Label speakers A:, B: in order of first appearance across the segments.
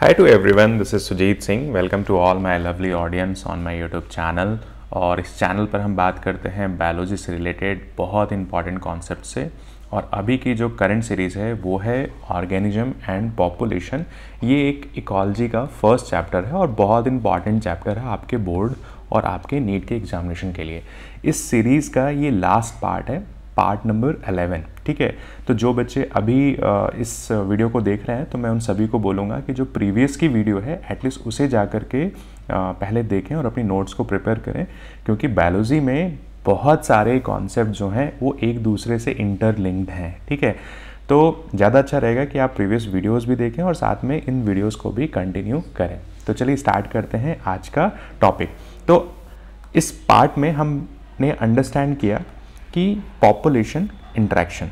A: Hi to everyone, this is Sujit Singh. Welcome to all my lovely audience on my YouTube channel. और इस channel पर हम बात करते हैं बायोलॉजी से रिलेटेड बहुत इंपॉर्टेंट कॉन्सेप्ट से। और अभी की जो करंट सीरीज़ है वो है ऑर्गेनिज्म एंड पॉपुलेशन। ये एक इकोलॉजी का फर्स्ट चैप्टर है और बहुत इंपॉर्टेंट चैप्टर है आपके बोर्ड और आपके नीट के एग्जामिनेशन के लिए। इस सीरीज़ का ये लास्ट पार्ट है, पार्ट नंबर 11। ठीक है, तो जो बच्चे अभी इस वीडियो को देख रहे हैं तो मैं उन सभी को बोलूँगा कि जो प्रीवियस की वीडियो है एटलीस्ट उसे जा कर के पहले देखें और अपनी नोट्स को प्रिपेयर करें, क्योंकि बायोलॉजी में बहुत सारे कॉन्सेप्ट जो हैं वो एक दूसरे से इंटरलिंक्ड हैं। ठीक है, तो ज़्यादा अच्छा रहेगा कि आप प्रीवियस वीडियोज़ भी देखें और साथ में इन वीडियोज़ को भी कंटिन्यू करें। तो चलिए स्टार्ट करते हैं आज का टॉपिक। तो इस पार्ट में हमने अंडरस्टैंड किया कि पॉपुलेशन इंटरेक्शन।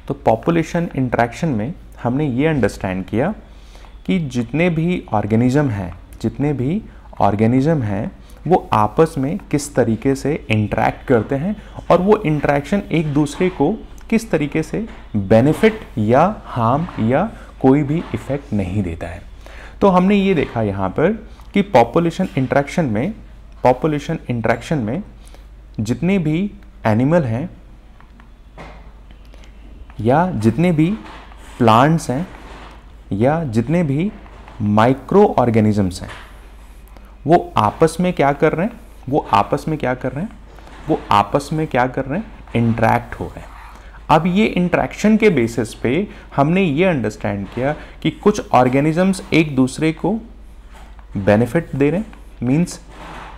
A: तो पॉपुलेशन इंटरेक्शन में हमने ये अंडरस्टैंड किया कि जितने भी ऑर्गेनिज्म हैं वो आपस में किस तरीके से इंटरेक्ट करते हैं और वो इंटरेक्शन एक दूसरे को किस तरीके से बेनिफिट या हार्म या कोई भी इफ़ेक्ट नहीं देता है। तो हमने ये देखा यहाँ पर कि पॉपुलेशन इंटरेक्शन में जितने भी एनिमल हैं या जितने भी प्लांट्स हैं या जितने भी माइक्रो ऑर्गेनिजम्स हैं वो आपस में क्या कर रहे हैं, इंटरैक्ट हो रहे हैं। अब ये इंटरेक्शन के बेसिस पे हमने ये अंडरस्टैंड किया कि कुछ ऑर्गेनिजम्स एक दूसरे को बेनिफिट दे रहे हैं, मीन्स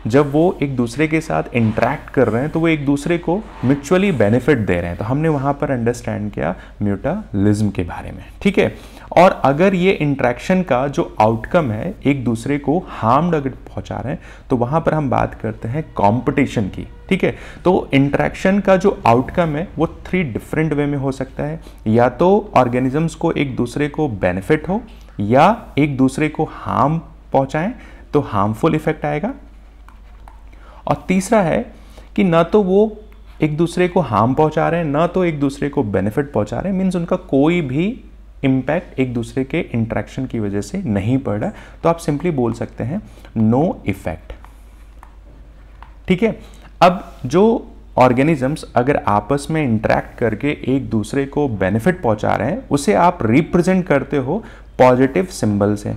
A: जब वो एक दूसरे के साथ इंटरैक्ट कर रहे हैं तो वो एक दूसरे को म्यूचुअली बेनिफिट दे रहे हैं। तो हमने वहाँ पर अंडरस्टैंड किया म्यूटालिज्म के बारे में। ठीक है, और अगर ये इंटरेक्शन का जो आउटकम है एक दूसरे को हार्म अगर पहुँचा रहे हैं तो वहाँ पर हम बात करते हैं कंपटीशन की। ठीक है, तो इंटरेक्शन का जो आउटकम है वो 3 डिफरेंट वे में हो सकता है, या तो ऑर्गेनिजम्स को एक दूसरे को बेनिफिट हो या एक दूसरे को हार्म पहुँचाएँ तो हार्मफुल इफेक्ट आएगा, और तीसरा है कि ना तो वो एक दूसरे को हार्म पहुंचा रहे हैं ना तो एक दूसरे को बेनिफिट पहुंचा रहे हैं, मीन्स उनका कोई भी इम्पैक्ट एक दूसरे के इंटरेक्शन की वजह से नहीं पड़ रहा। तो आप सिंपली बोल सकते हैं नो इफेक्ट। ठीक है, अब जो ऑर्गेनिजम्स अगर आपस में इंटरेक्ट करके एक दूसरे को बेनिफिट पहुंचा रहे हैं उसे आप रिप्रेजेंट करते हो पॉजिटिव सिंबल से,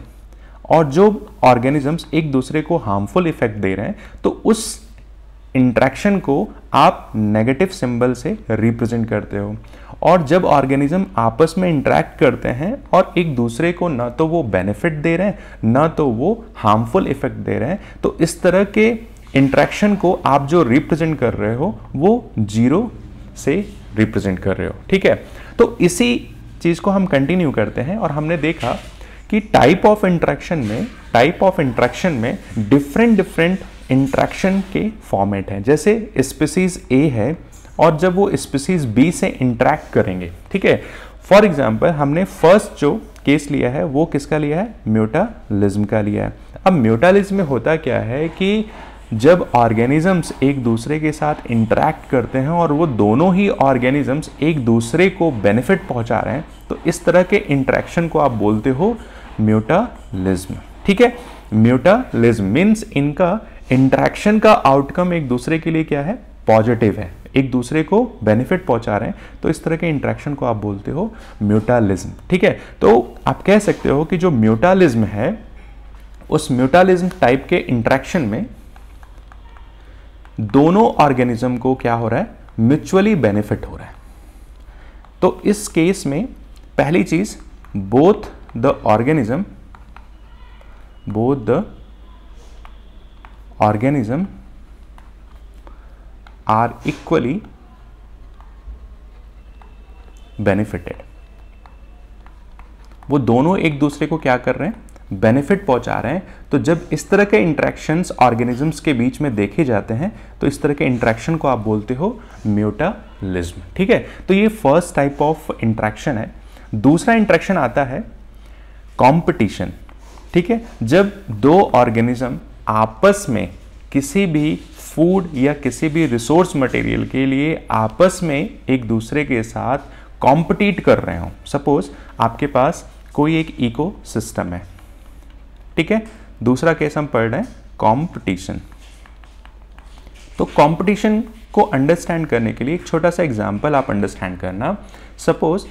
A: और जो ऑर्गेनिजम्स एक दूसरे को हार्मफुल इफेक्ट दे रहे हैं तो उस इंटरेक्शन को आप नेगेटिव सिंबल से रिप्रेजेंट करते हो। और जब ऑर्गेनिज्म आपस में इंटरेक्ट करते हैं और एक दूसरे को ना तो वो बेनिफिट दे रहे हैं ना तो वो हार्मफुल इफेक्ट दे रहे हैं, तो इस तरह के इंटरेक्शन को आप जो रिप्रेजेंट कर रहे हो वो 0 से रिप्रेजेंट कर रहे हो। ठीक है, तो इसी चीज़ को हम कंटिन्यू करते हैं और हमने देखा कि टाइप ऑफ इंटरेक्शन में डिफरेंट इंटरेक्शन के फॉर्मेट हैं। जैसे स्पीसीज ए है और जब वो स्पीसीज बी से इंटरेक्ट करेंगे, ठीक है, फॉर एग्जांपल हमने फर्स्ट जो केस लिया है वो किसका लिया है, म्यूटालिज्म का लिया है। अब म्यूटालिज्म में होता क्या है कि जब ऑर्गेनिजम्स एक दूसरे के साथ इंटरेक्ट करते हैं और वो दोनों ही ऑर्गेनिजम्स एक दूसरे को बेनिफिट पहुंचा रहे हैं तो इस तरह के इंटरेक्शन को आप बोलते हो म्यूटालिज्म। ठीक है, म्यूटालिज्म मीन्स इनका इंटरेक्शन का आउटकम एक दूसरे के लिए क्या है, पॉजिटिव है, एक दूसरे को बेनिफिट पहुंचा रहे हैं, तो इस तरह के इंटरेक्शन को आप बोलते हो म्यूटालिज्म। ठीक है, तो आप कह सकते हो कि जो म्यूटालिज्म है उस म्यूटालिज्म टाइप के इंटरेक्शन में दोनों ऑर्गेनिज्म को क्या हो रहा है, म्यूचुअली बेनिफिट हो रहा है। तो इस केस में पहली चीज both the organism are equally benefited. वो दोनों एक दूसरे को क्या कर रहे हैं, बेनिफिट पहुंचा रहे हैं। तो जब इस तरह के इंटरेक्शंस ऑर्गेनिजम्स के बीच में देखे जाते हैं तो इस तरह के इंटरेक्शन को आप बोलते हो म्यूटालिज्म। ठीक है, तो ये फर्स्ट टाइप ऑफ इंटरेक्शन है। दूसरा इंटरेक्शन आता है कंपटीशन। ठीक है, जब दो ऑर्गेनिज्म आपस में किसी भी फूड या किसी भी रिसोर्स मटेरियल के लिए आपस में एक दूसरे के साथ कॉम्पिटिट कर रहे हो। सपोज आपके पास कोई एक इकोसिस्टम है, ठीक है। दूसरा केस हम पढ़ रहे हैं कंपटीशन। तो कंपटीशन को अंडरस्टैंड करने के लिए एक छोटा सा एग्जांपल आप अंडरस्टैंड करना। सपोज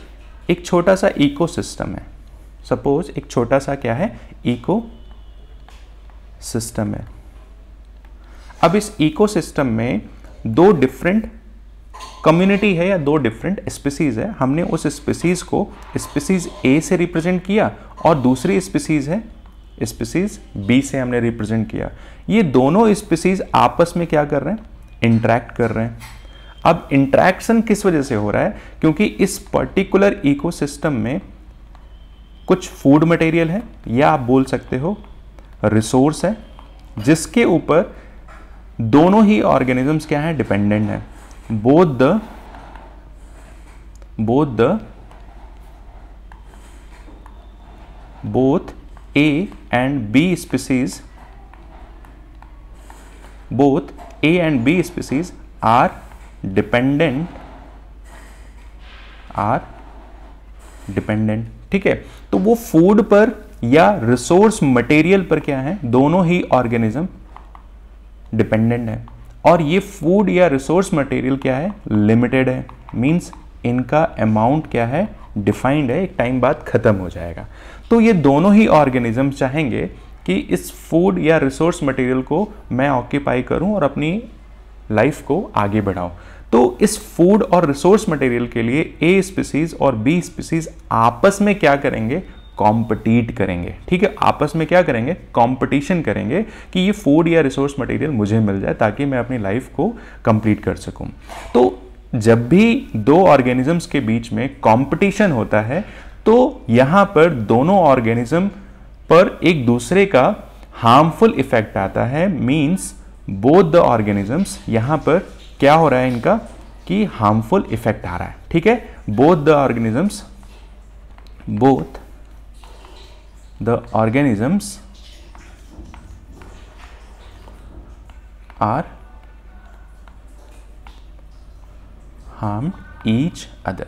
A: एक छोटा सा इकोसिस्टम है, सपोज एक छोटा सा क्या है, इकोसिस्टम है। अब इस इकोसिस्टम में दो डिफरेंट कम्युनिटी है या दो डिफरेंट स्पीसीज है। हमने उस स्पीसीज को स्पीसीज ए से रिप्रेजेंट किया और दूसरी स्पीसीज है स्पीसीज बी से हमने रिप्रेजेंट किया। ये दोनों स्पीसीज आपस में क्या कर रहे हैं, इंटरेक्ट कर रहे हैं। अब इंटरेक्शन किस वजह से हो रहा है, क्योंकि इस पर्टिकुलर इकोसिस्टम में कुछ फूड मटेरियल है या आप बोल सकते हो रिसोर्स है, जिसके ऊपर दोनों ही ऑर्गेनिजम्स क्या है, डिपेंडेंट है। Both A and B species, both A and B species are dependent, ठीक है। तो वो फूड पर या रिसोर्स मटेरियल पर क्या है, दोनों ही ऑर्गेनिज्म डिपेंडेंट है। और ये फूड या रिसोर्स मटेरियल क्या है, लिमिटेड है। मींस इनका अमाउंट क्या है, डिफाइंड है, एक टाइम बाद खत्म हो जाएगा। तो ये दोनों ही ऑर्गेनिज्म चाहेंगे कि इस फूड या रिसोर्स मटेरियल को मैं ऑक्यूपाई करूं और अपनी लाइफ को आगे बढ़ाऊं। तो इस फूड और रिसोर्स मटेरियल के लिए ए स्पीसीज और बी स्पीसीज आपस में क्या करेंगे, कॉम्पिटिट करेंगे, ठीक है। आपस में क्या करेंगे, कंपटीशन करेंगे कि ये फूड या रिसोर्स मटेरियल मुझे मिल जाए ताकि मैं अपनी लाइफ को कंप्लीट कर सकूं। तो जब भी दो ऑर्गेनिजम्स के बीच में कंपटीशन होता है तो यहां पर दोनों ऑर्गेनिज्म पर एक दूसरे का हार्मफुल इफेक्ट आता है। मींस बोथ द ऑर्गेनिजम्स, यहां पर क्या हो रहा है इनका कि हार्मफुल इफेक्ट आ रहा है, ठीक है। Both the organisms are harm each other,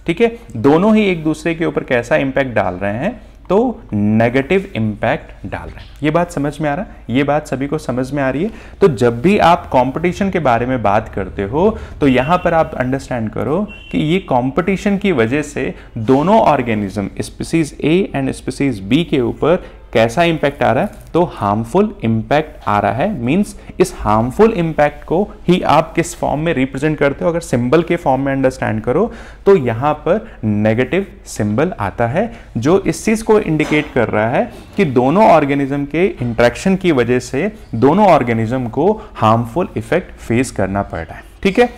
A: ठीक है। दोनों ही एक दूसरे के ऊपर कैसा इंपैक्ट डाल रहे हैं, तो नेगेटिव इंपैक्ट डाल रहे हैं। ये बात समझ में आ रहा है, ये बात सभी को समझ में आ रही है। तो जब भी आप कंपटीशन के बारे में बात करते हो तो यहां पर आप अंडरस्टैंड करो कि ये कंपटीशन की वजह से दोनों organism species A and species B के ऊपर कैसा इंपैक्ट आ रहा है, तो हार्मफुल इंपैक्ट आ रहा है। मींस इस हार्मफुल इंपैक्ट को ही आप किस फॉर्म में रिप्रेजेंट करते हो, अगर सिंबल के फॉर्म में अंडरस्टैंड करो तो यहां पर नेगेटिव सिंबल आता है, जो इस चीज को इंडिकेट कर रहा है कि दोनों ऑर्गेनिज्म के इंटरेक्शन की वजह से दोनों ऑर्गेनिज्म को हार्मफुल इफेक्ट फेस करना पड़ रहा है, ठीक है।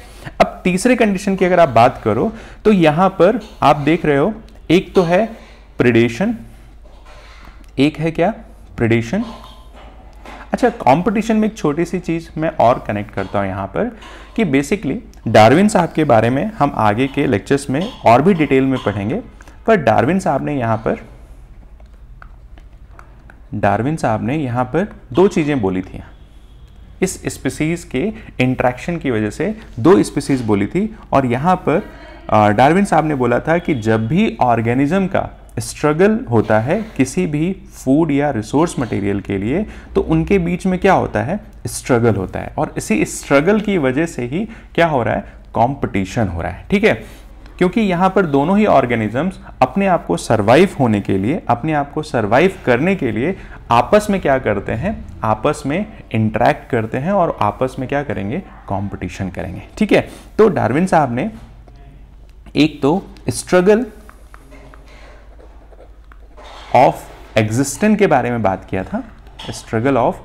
A: अब तीसरे कंडीशन की अगर आप बात करो तो यहां पर आप देख रहे हो, एक तो है प्रेडेशन, एक है क्या, प्रेडेशन। अच्छा, कंपटीशन में एक छोटी सी चीज मैं और कनेक्ट करता हूं यहां पर कि बेसिकली डार्विन साहब के बारे में हम आगे के लेक्चर्स में और भी डिटेल में पढ़ेंगे। पर डार्विन साहब ने यहां पर दो चीजें बोली थी। इस स्पीसीज के इंटरेक्शन की वजह से दो स्पीसीज बोली थी, और यहां पर डार्विन साहब ने बोला था कि जब भी ऑर्गेनिज्म का स्ट्रगल होता है किसी भी फूड या रिसोर्स मटेरियल के लिए, तो उनके बीच में क्या होता है, स्ट्रगल होता है। और इसी स्ट्रगल की वजह से ही क्या हो रहा है, कंपटीशन हो रहा है, ठीक है। क्योंकि यहां पर दोनों ही ऑर्गेनिजम्स अपने आप को सर्वाइव होने के लिए, अपने आप को सर्वाइव करने के लिए आपस में क्या करते हैं, आपस में इंटरेक्ट करते हैं और आपस में क्या करेंगे, कंपटीशन करेंगे, ठीक है। तो डार्विन साहब ने एक तो स्ट्रगल ऑफ एग्जिस्टेंस के बारे में बात किया था, स्ट्रगल ऑफ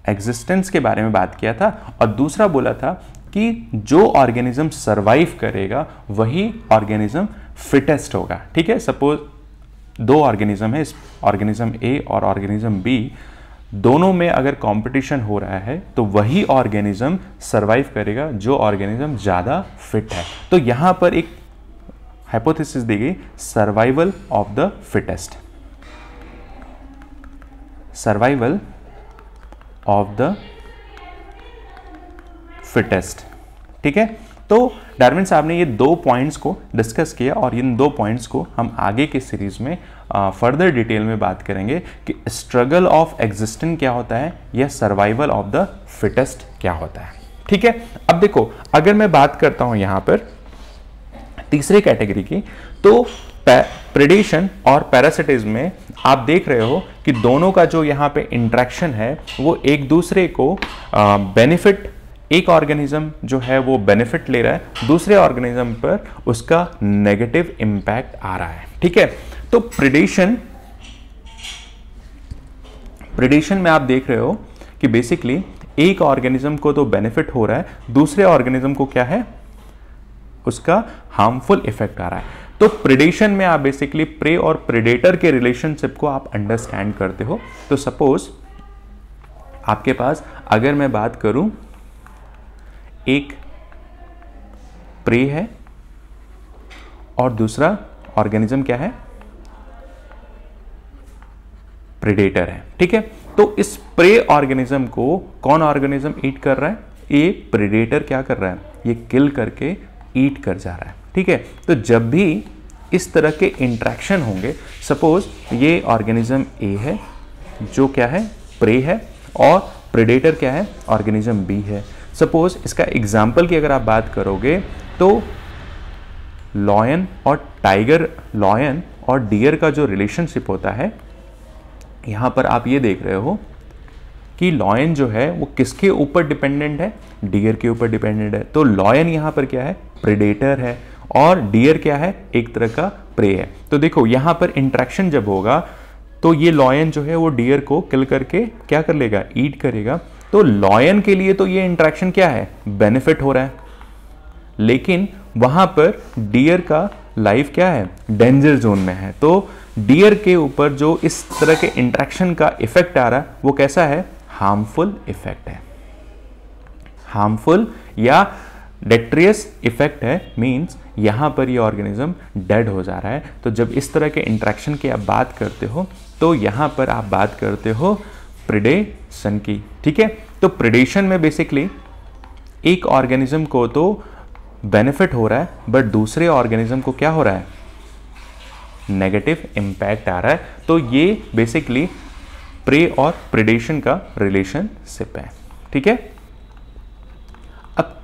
A: एग्जिस्टेंस के बारे में बात किया था, और दूसरा बोला था कि जो ऑर्गेनिज्म सरवाइव करेगा वही ऑर्गेनिज्म फिटेस्ट होगा, ठीक है। सपोज दो ऑर्गेनिज्म है, ऑर्गेनिज्म ए और ऑर्गेनिज्म बी, दोनों में अगर कंपटीशन हो रहा है तो वही ऑर्गेनिज्म सरवाइव करेगा जो ऑर्गेनिज्म ज्यादा फिट है। तो यहां पर एक हाइपोथेसिस दी गई, survival of the fittest, survival of the fittest, ठीक है। तो डार्विन साहब ने ये 2 पॉइंट्स को डिस्कस किया और इन 2 पॉइंट्स को हम आगे के सीरीज में फर्दर डिटेल में बात करेंगे कि स्ट्रगल ऑफ एग्जिस्टेंस क्या होता है या सर्वाइवल ऑफ द फिटेस्ट क्या होता है। ठीक है, अब देखो अगर मैं बात करता हूं यहां पर तीसरे कैटेगरी की, तो प्रेडेशन और पैरासिटिज्म में आप देख रहे हो कि दोनों का जो यहाँ पे इंटरेक्शन है वो एक दूसरे को बेनिफिट, एक ऑर्गेनिज्म जो है वो बेनिफिट ले रहा है, दूसरे ऑर्गेनिज्म पर उसका नेगेटिव इंपैक्ट आ रहा है। ठीक है, तो प्रेडेशन में आप देख रहे हो कि बेसिकली एक ऑर्गेनिज्म को तो बेनिफिट हो रहा है, दूसरे ऑर्गेनिज्म को क्या है, उसका हार्मफुल इफेक्ट आ रहा है। तो प्रेडेशन में आप बेसिकली प्रे और प्रेडेटर के रिलेशनशिप को आप अंडरस्टैंड करते हो। तो सपोज आपके पास अगर मैं बात करूं, एक प्रे है और दूसरा ऑर्गेनिज्म क्या है, प्रेडेटर है। ठीक है, तो इस प्रे ऑर्गेनिज्म को कौन ऑर्गेनिज्म ईट कर रहा है, ये प्रेडेटर क्या कर रहा है, ये किल करके ईट कर जा रहा है। ठीक है, तो जब भी इस तरह के इंट्रैक्शन होंगे, सपोज ये ऑर्गेनिज्म ए है जो क्या है, प्रे है, और प्रेडेटर क्या है, ऑर्गेनिज्म बी है। सपोज इसका एग्जाम्पल की अगर आप बात करोगे तो लॉयन और टाइगर, लॉयन और डियर का जो रिलेशनशिप होता है, यहां पर आप ये देख रहे हो कि लॉयन जो है वो किसके ऊपर डिपेंडेंट है, डियर के ऊपर डिपेंडेंट है। तो लॉयन यहां पर क्या है, प्रेडेटर है, और डियर क्या है, एक तरह का प्रे है। तो देखो यहां पर इंट्रैक्शन जब होगा तो ये लॉयन जो है वो डियर को किल करके क्या कर लेगा, ईट करेगा। तो लॉयन के लिए तो ये इंट्रैक्शन क्या है, बेनिफिट हो रहा है, लेकिन वहां पर डियर का लाइफ क्या है, डेंजर जोन में है। तो डियर के ऊपर जो इस तरह के इंट्रैक्शन का इफेक्ट आ रहा है वो कैसा है, हार्मफुल इफेक्ट है, हार्मफुल या डेट्रियस इफेक्ट है। मींस यहां पर ये ऑर्गेनिज्म डेड हो जा रहा है। तो जब इस तरह के इंट्रैक्शन की आप बात करते हो तो यहां पर आप बात करते हो प्रेडेशन की। ठीक है, तो प्रेडेशन में बेसिकली एक ऑर्गेनिज्म को तो बेनिफिट हो रहा है, बट दूसरे ऑर्गेनिज्म को क्या हो रहा है, नेगेटिव इंपैक्ट आ रहा है। तो ये बेसिकली प्रे और प्रेडेशन का रिलेशनशिप है। ठीक है, अब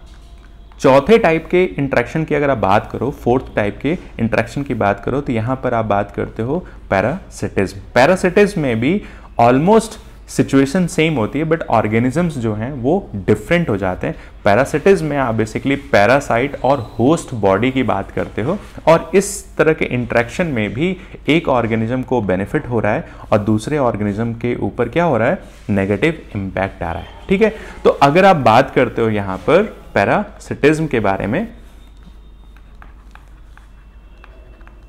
A: चौथे टाइप के इंट्रैक्शन की अगर आप बात करो, फोर्थ टाइप के इंट्रैक्शन की बात करो, तो यहां पर आप बात करते हो पैरासिटिज्म। पैरासिटिज्म में भी ऑलमोस्ट सिचुएशन सेम होती है, बट ऑर्गेनिजम्स जो हैं वो डिफरेंट हो जाते हैं। पैरासिटिज्म में आप बेसिकली पैरासाइट और होस्ट बॉडी की बात करते हो, और इस तरह के इंट्रैक्शन में भी एक ऑर्गेनिज्म को बेनिफिट हो रहा है और दूसरे ऑर्गेनिज्म के ऊपर क्या हो रहा है, नेगेटिव इंपैक्ट आ रहा है। ठीक है, तो अगर आप बात करते हो यहां पर पैरासिटिज्म के बारे में,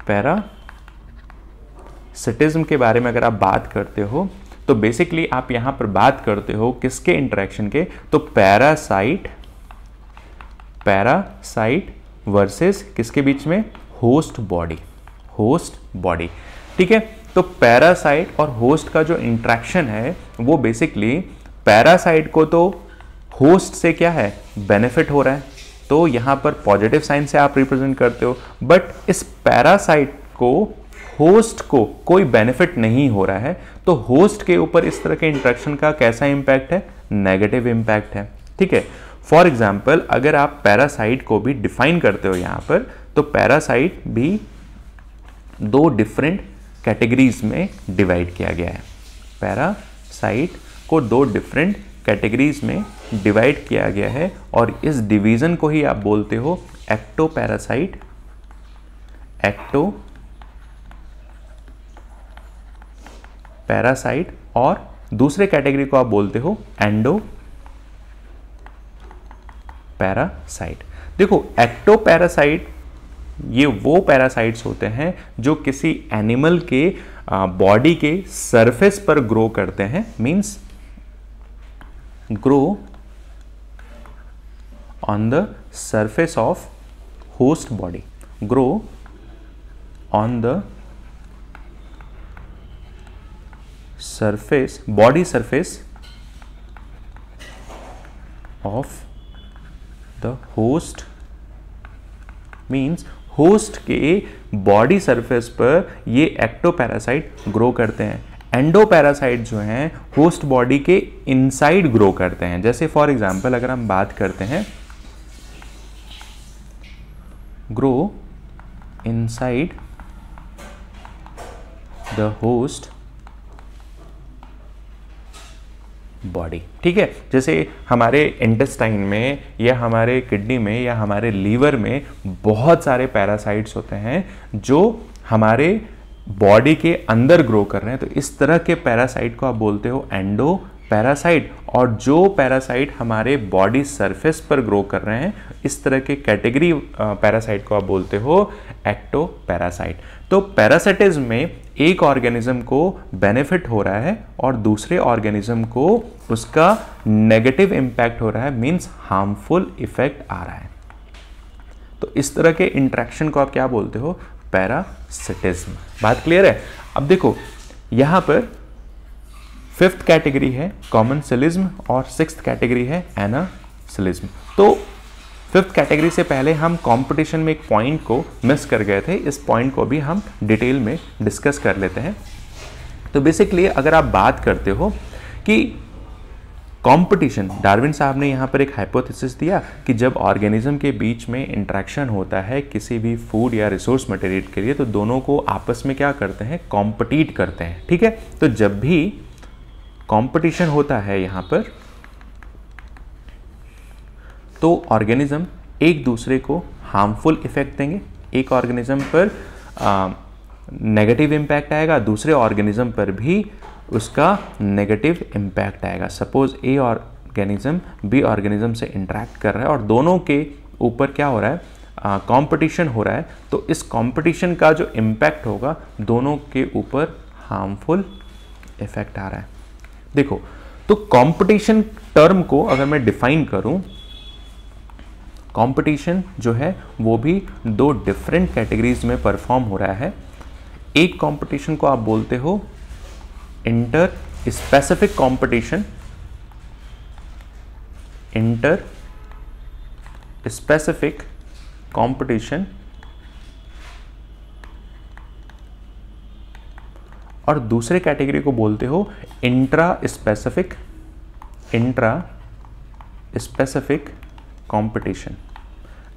A: पैरासिटिज्म के बारे में अगर आप बात करते हो तो बेसिकली आप यहां पर बात करते हो किसके इंटरेक्शन के, तो पैरासाइट वर्सेस किसके बीच में, होस्ट बॉडी। ठीक है, तो पैरासाइट और होस्ट का जो इंटरेक्शन है वो बेसिकली पैरासाइट को तो होस्ट से क्या है, बेनिफिट हो रहा है, तो यहां पर पॉजिटिव साइन से आप रिप्रेजेंट करते हो। बट इस पैरासाइट को, होस्ट को कोई बेनिफिट नहीं हो रहा है, तो होस्ट के ऊपर इस तरह के इंट्रैक्शन का कैसा इंपैक्ट है, नेगेटिव इंपैक्ट है। ठीक है, फॉर एग्जाम्पल अगर आप पैरासाइट को भी डिफाइन करते हो यहां पर, तो पैरासाइट भी 2 डिफरेंट कैटेगरीज में डिवाइड किया गया है। पैरासाइट को 2 डिफरेंट कैटेगरीज में डिवाइड किया गया है, और इस डिवीजन को ही आप बोलते हो एक्टोपैरासाइट, पैरासाइट, और दूसरे कैटेगरी को आप बोलते हो एंडोपैरासाइट। देखो एक्टोपैरासाइट ये वो पैरासाइट्स होते हैं जो किसी एनिमल के बॉडी के सरफेस पर ग्रो करते हैं, means grow on the surface of host body, grow on the surface, body surface of the host means host के बॉडी सरफेस पर ये एक्टोपैरासाइट ग्रो करते हैं। एंडोपैरासाइट जो हैं होस्ट बॉडी के इनसाइड ग्रो करते हैं। जैसे फॉर एग्जांपल अगर हम बात करते हैं grow inside the host body, ठीक है। जैसे हमारे इंटेस्टाइन में या हमारे किडनी में या हमारे लीवर में बहुत सारे पैरासाइट्स होते हैं जो हमारे बॉडी के अंदर ग्रो कर रहे हैं, तो इस तरह के पैरासाइट को आप बोलते हो एंडो पैरासाइट। और जो पैरासाइट हमारे बॉडी सरफेस पर ग्रो कर रहे हैं, इस तरह के कैटेगरी पैरासाइट को आप बोलते हो एक्टो पैरासाइट। तो पैरासिटिज्म में एक ऑर्गेनिज्म को बेनिफिट हो रहा है और दूसरे ऑर्गेनिज्म को उसका नेगेटिव इंपैक्ट हो रहा है, मींस हार्मफुल इफेक्ट आ रहा है। तो इस तरह के इंटरेक्शन को आप क्या बोलते हो? पैरासिटिज्म। बात क्लियर है? अब देखो यहां पर 5th कैटेगरी है कॉमनसिलिज्म और 6th कैटेगरी है एनासिलिज्म। तो 5th कैटेगरी से पहले हम कंपटीशन में एक पॉइंट को मिस कर गए थे, इस पॉइंट को भी हम डिटेल में डिस्कस कर लेते हैं। तो बेसिकली अगर आप बात करते हो कि कंपटीशन, डार्विन साहब ने यहाँ पर एक हाइपोथेसिस दिया कि जब ऑर्गेनिज्म के बीच में इंटरेक्शन होता है किसी भी फूड या रिसोर्स मटेरियल के लिए, तो दोनों को आपस में क्या करते हैं? कॉम्पिटिट करते हैं, ठीक है। तो जब भी कंपटीशन होता है यहाँ पर, तो ऑर्गेनिज्म एक दूसरे को हार्मफुल इफेक्ट देंगे। एक ऑर्गेनिज्म पर नेगेटिव इम्पैक्ट आएगा, दूसरे ऑर्गेनिज्म पर भी उसका नेगेटिव इम्पैक्ट आएगा। सपोज ए ऑर्गेनिज्म बी ऑर्गेनिज्म से इंटरेक्ट कर रहा है और दोनों के ऊपर क्या हो रहा है? कंपटीशन हो रहा है। तो इस कंपटीशन का जो इम्पैक्ट होगा, दोनों के ऊपर हार्मफुल इफेक्ट आ रहा है। देखो, तो कंपटीशन टर्म को अगर मैं डिफाइन करूं, कंपटीशन जो है वो भी 2 डिफरेंट कैटेगरीज में परफॉर्म हो रहा है। एक कंपटीशन को आप बोलते हो inter specific competition, inter specific competition, और दूसरे कैटेगरी को बोलते हो इंट्रा स्पेसिफिक कंपटीशन।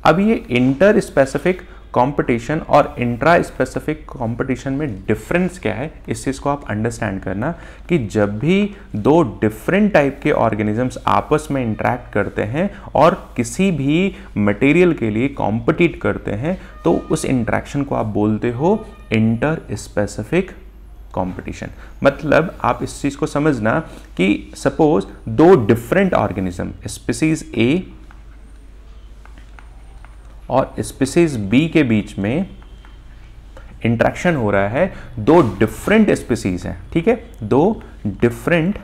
A: अब ये इंटर स्पेसिफिक कंपटीशन और इंट्रा स्पेसिफिक कंपटीशन में डिफरेंस क्या है, इस चीज़ को आप अंडरस्टैंड करना कि जब भी 2 डिफरेंट टाइप के ऑर्गेनिजम्स आपस में इंटरेक्ट करते हैं और किसी भी मटेरियल के लिए कॉम्पिटिट करते हैं, तो उस इंटरेक्शन को आप बोलते हो इंटर स्पेसिफिक कंपटीशन। मतलब आप इस चीज़ को समझना कि सपोज 2 डिफरेंट ऑर्गेनिज्म, स्पीसीज ए और स्पीसीज बी के बीच में इंटरेक्शन हो रहा है। 2 डिफरेंट स्पीसीज हैं, ठीक है, 2 डिफरेंट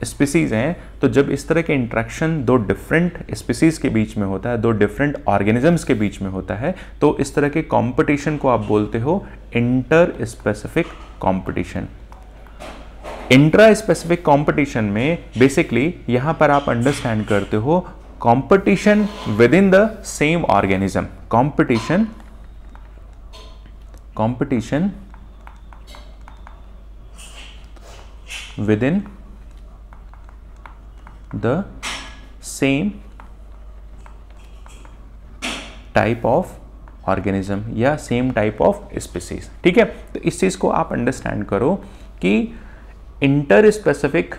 A: स्पीसीज हैं। तो जब इस तरह के इंटरेक्शन 2 डिफरेंट स्पीसीज के बीच में होता है, 2 डिफरेंट ऑर्गेनिजम्स के बीच में होता है, तो इस तरह के कंपटीशन को आप बोलते हो inter specific competition. Intra specific competition में बेसिकली यहां पर आप अंडरस्टैंड करते हो competition within the same organism, competition within the same type of organism या same type of species, ठीक है। तो इस चीज को आप अंडरस्टैंड करो कि इंटर स्पेसिफिक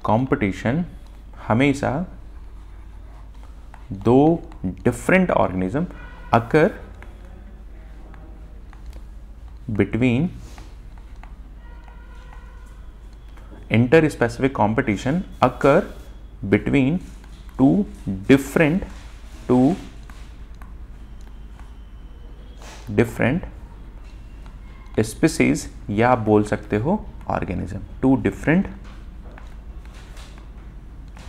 A: कंपटीशन हमेशा 2 different organism occur between inter specific competition occur between 2 different species या आप बोल सकते हो ऑर्गेनिज्म, 2 डिफरेंट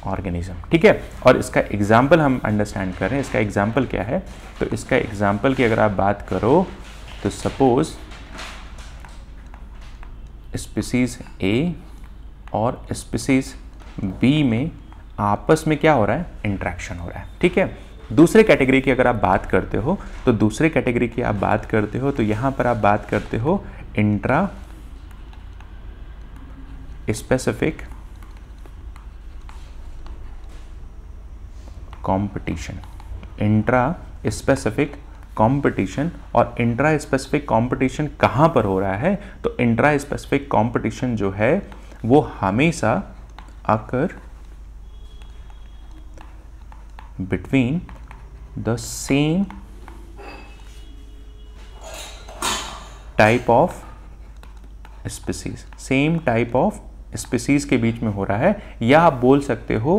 A: ऑर्गेनिज्म, ठीक है। और इसका एग्जाम्पल हम अंडरस्टैंड कर रहे हैं। इसका एग्जाम्पल क्या है? तो इसका एग्जाम्पल की अगर आप बात करो तो सपोज स्पीसीज ए और स्पीसीज बी में आपस में क्या हो रहा है, इंट्रैक्शन हो रहा है। ठीक है, दूसरे कैटेगरी की अगर आप बात करते हो तो दूसरे कैटेगरी की आप बात करते हो तो यहां पर आप बात करते हो intra specific competition, intra specific competition. और इंट्रा स्पेसिफिक कंपटीशन कहां पर हो रहा है, तो इंट्रा स्पेसिफिक कंपटीशन जो है वो हमेशा occur between the same type of species, same type of species के बीच में हो रहा है, या आप बोल सकते हो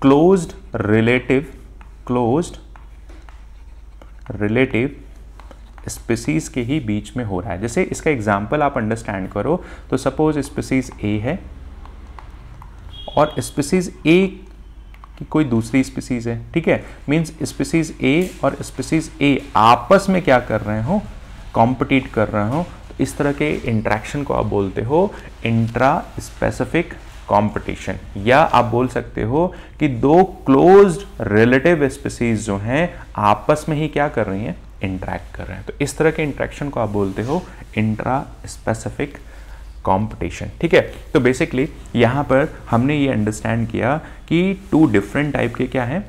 A: क्लोज्ड रिलेटिव स्पीसीज के ही बीच में हो रहा है। जैसे इसका एग्जांपल आप अंडरस्टैंड करो तो सपोज स्पीसीज ए है और स्पीसीज ए की कोई दूसरी स्पीसीज है। ठीक है, मींस स्पीसीज ए और स्पीसीज ए आपस में क्या कर रहे हो, कॉम्पिटिट कर रहे हो। तो इस तरह के इंट्रैक्शन को आप बोलते हो इंट्रा स्पेसिफिक कंपटीशन, या आप बोल सकते हो कि दो क्लोज्ड रिलेटिव स्पीसीज जो हैं आपस में ही क्या कर रही हैं, इंटरैक्ट कर रहे हैं। तो इस तरह के इंटरेक्शन को आप बोलते हो इंट्रा स्पेसिफिक कंपटीशन। ठीक है, तो बेसिकली यहाँ पर हमने ये अंडरस्टैंड किया कि टू डिफरेंट टाइप के क्या हैं,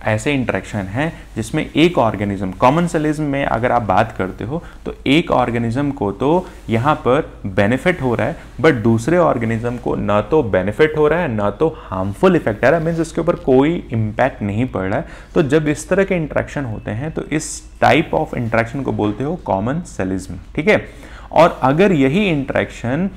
A: ऐसे इंटरेक्शन हैं जिसमें एक ऑर्गेनिज्म, कॉमनसेलिज्म में अगर आप बात करते हो तो एक ऑर्गेनिज्म को तो यहाँ पर बेनिफिट हो रहा है बट दूसरे ऑर्गेनिज्म को ना तो बेनिफिट हो रहा है ना तो हार्मफुल इफेक्ट आ रहा है, मीन्स इसके ऊपर कोई इम्पैक्ट नहीं पड़ रहा है। तो जब इस तरह के इंटरेक्शन होते हैं तो इस टाइप ऑफ इंटरेक्शन को बोलते हो कॉमनसेलिज्म। ठीक है, और अगर यही इंटरेक्शन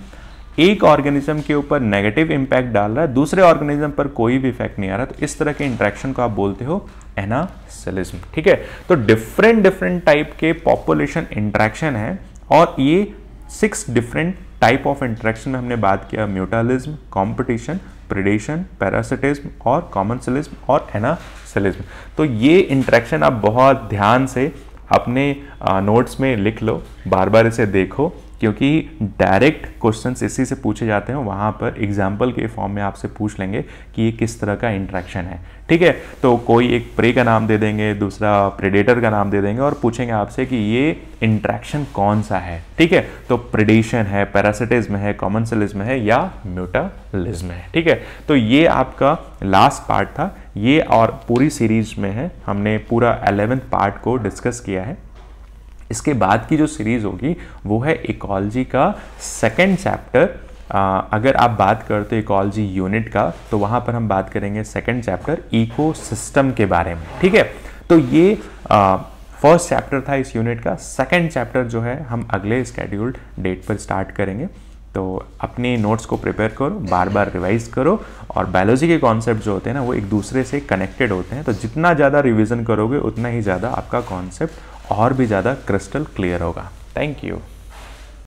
A: एक ऑर्गेनिज्म के ऊपर नेगेटिव इंपैक्ट डाल रहा है, दूसरे ऑर्गेनिज्म पर कोई भी इफेक्ट नहीं आ रहा, तो इस तरह के इंटरेक्शन को आप बोलते हो एनासेलिज्म। ठीक है, तो डिफरेंट टाइप के पॉपुलेशन इंटरेक्शन है और ये 6 डिफरेंट टाइप ऑफ इंटरेक्शन में हमने बात किया, म्यूटालिज्म, कॉम्पिटिशन, प्रेडेशन, पैरासिटिज्म और कॉमनसेलिज्म और एनासेलिज्म। तो ये इंटरेक्शन आप बहुत ध्यान से अपने नोट्स में लिख लो, बार बार इसे देखो, क्योंकि डायरेक्ट क्वेश्चंस इसी से पूछे जाते हैं। वहाँ पर एग्जाम्पल के फॉर्म में आपसे पूछ लेंगे कि ये किस तरह का इंटरेक्शन है। ठीक है, तो कोई एक प्रे का नाम दे देंगे, दूसरा प्रेडेटर का नाम दे देंगे और पूछेंगे आपसे कि ये इंटरेक्शन कौन सा है। ठीक है, तो प्रेडेशन है, पैरासिटिज्म है, कॉमनसेलिज्म है या म्यूटालिज्म है। ठीक है, तो ये आपका लास्ट पार्ट था, ये और पूरी सीरीज में है, हमने पूरा 11th पार्ट को डिस्कस किया है। इसके बाद की जो सीरीज होगी वो है इकोलॉजी का 2nd चैप्टर। अगर आप बात करते हो इकोलॉजी यूनिट का तो वहाँ पर हम बात करेंगे 2nd चैप्टर इकोसिस्टम के बारे में। ठीक है, तो ये 1st चैप्टर था इस यूनिट का। 2nd चैप्टर जो है हम अगले स्केड्यूल्ड डेट पर स्टार्ट करेंगे। तो अपने नोट्स को प्रिपेयर करो, बार बार रिवाइज करो, और बायोलॉजी के कॉन्सेप्ट जो होते हैं ना वो एक दूसरे से कनेक्टेड होते हैं। तो जितना ज़्यादा रिवीजन करोगे उतना ही ज़्यादा आपका कॉन्सेप्ट और भी ज़्यादा क्रिस्टल क्लियर होगा। Thank you.